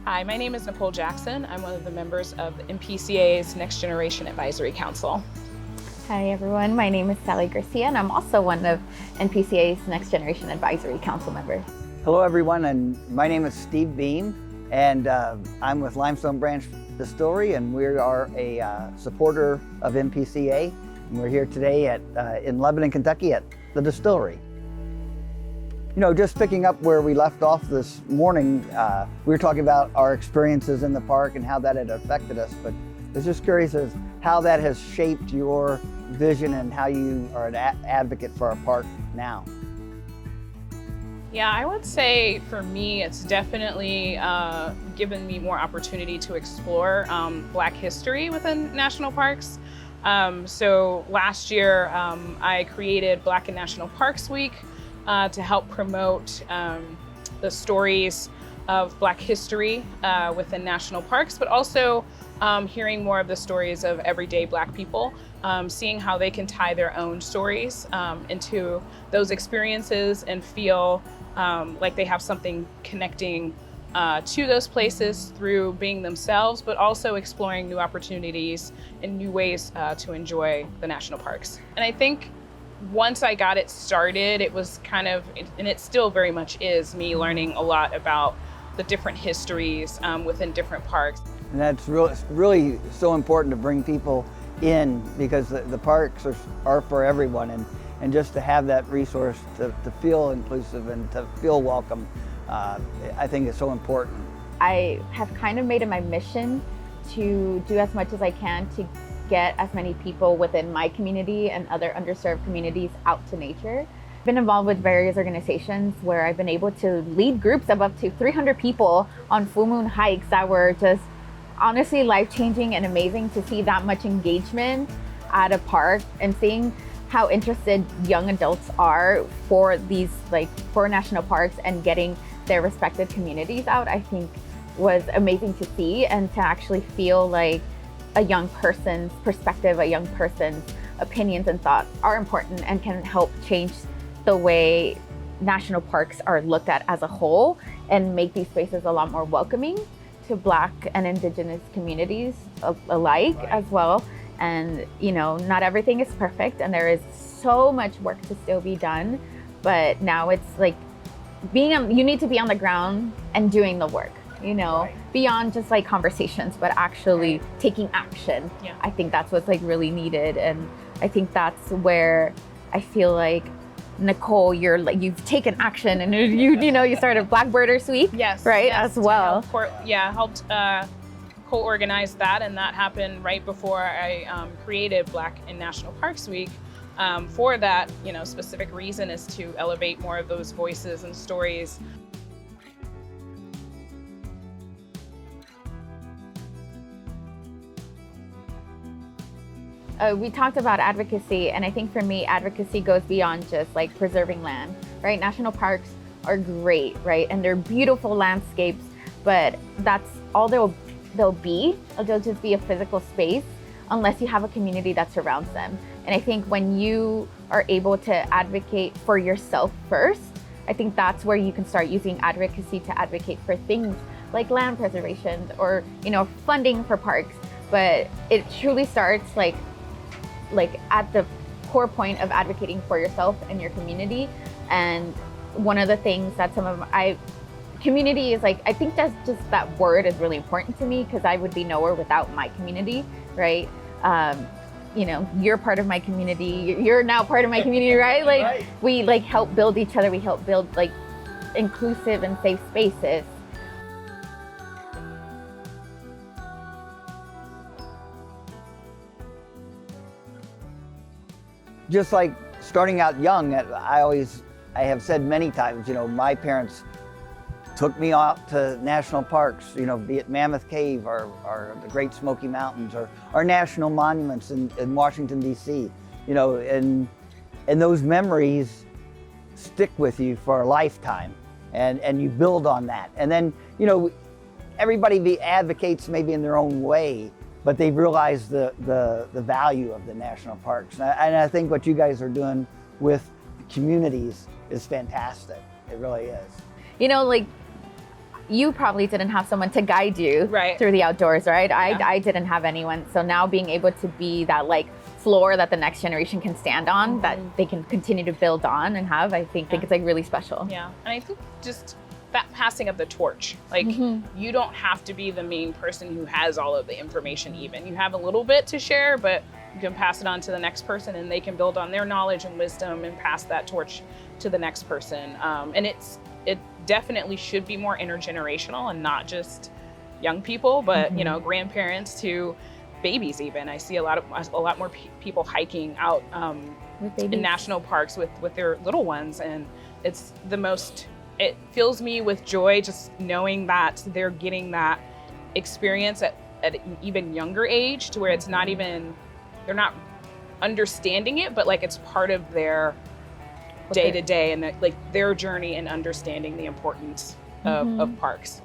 Hi, my name is Nicole Jackson. I'm one of the members of the NPCA's Next Generation Advisory Council. Hi everyone, my name is Garcia and I'm also one of NPCA's Next Generation Advisory Council member. Hello everyone, and my name is Steve Beam, and I'm with Limestone Branch Distillery, and we are a supporter of NPCA. And we're here today in Lebanon, Kentucky at the distillery. You know, just picking up where we left off this morning, we were talking about our experiences in the park and how that had affected us, but I was just curious as how that has shaped your vision and how you are an advocate for our park now. Yeah, I would say for me, it's definitely given me more opportunity to explore Black history within national parks. So last year, I created Black in National Parks Week to help promote the stories of Black history within national parks, but also hearing more of the stories of everyday Black people, seeing how they can tie their own stories into those experiences and feel like they have something connecting to those places through being themselves, but also exploring new opportunities and new ways to enjoy the national parks. And I think once I got it started, it was kind of, and it still very much is, me learning a lot about the different histories within different parks. And that's really so important to bring people in, because the parks are for everyone, and just to have that resource to feel inclusive and to feel welcome, I think is so important. I have kind of made it my mission to do as much as I can to get as many people within my community and other underserved communities out to nature. I've been involved with various organizations where I've been able to lead groups of up to 300 people on full moon hikes that were just honestly life-changing and amazing to see that much engagement at a park and seeing how interested young adults are for these, for national parks and getting their respective communities out, I think was amazing to see, and to actually feel like a young person's perspective, a young person's opinions and thoughts are important and can help change the way national parks are looked at as a whole and make these spaces a lot more welcoming to Black and Indigenous communities alike as well. And you know, not everything is perfect and there is so much work to still be done, but now it's like you need to be on the ground and doing the work, you know, beyond just like conversations, but actually taking action. Yeah. I think that's what's like really needed. And I think that's where I feel like, Nicole, you've taken action, and you started Blackbirders Week, Yes, right, yes, as well. Helped co-organize that, and that happened right before I created Black in National Parks Week. For that, specific reason is to elevate more of those voices and stories. We talked about advocacy, and I think for me, advocacy goes beyond just like preserving land, right? National parks are great, right? And they're beautiful landscapes, but that's all they'll be. They'll just be a physical space unless you have a community that surrounds them. And I think when you are able to advocate for yourself first, I think that's where you can start using advocacy to advocate for things like land preservation or, funding for parks. But it truly starts like at the core point of advocating for yourself and your community. And one of the things that community is I think that's just, that word is really important to me, because I would be nowhere without my community, right? You're part of my community, you're now part of my community, right? Right. We help build each other, we help build inclusive and safe spaces. Just like starting out young, I have said many times, my parents took me out to national parks, be it Mammoth Cave or the Great Smoky Mountains or national monuments in Washington, D.C., and those memories stick with you for a lifetime, and you build on that. And then, everybody advocates maybe in their own way, but they realize the value of the national parks. And I think what you guys are doing with communities is fantastic. It really is. you probably didn't have someone to guide you Right. through the outdoors, right? Yeah. I didn't have anyone. So now being able to be that like floor that the next generation can stand on, that they can continue to build on and have, I think it's like really special. Yeah, and I think just that passing of the torch, like you don't have to be the main person who has all of the information even. You have a little bit to share, but you can pass it on to the next person and they can build on their knowledge and wisdom and pass that torch to the next person. And it definitely should be more intergenerational and not just young people, but you know, grandparents to babies even. I see a lot more people hiking out in national parks with their little ones, and it's the most, it fills me with joy just knowing that they're getting that experience at an even younger age, to where it's not even, they're not understanding it, but like it's part of their day to day and like their journey in understanding the importance of parks.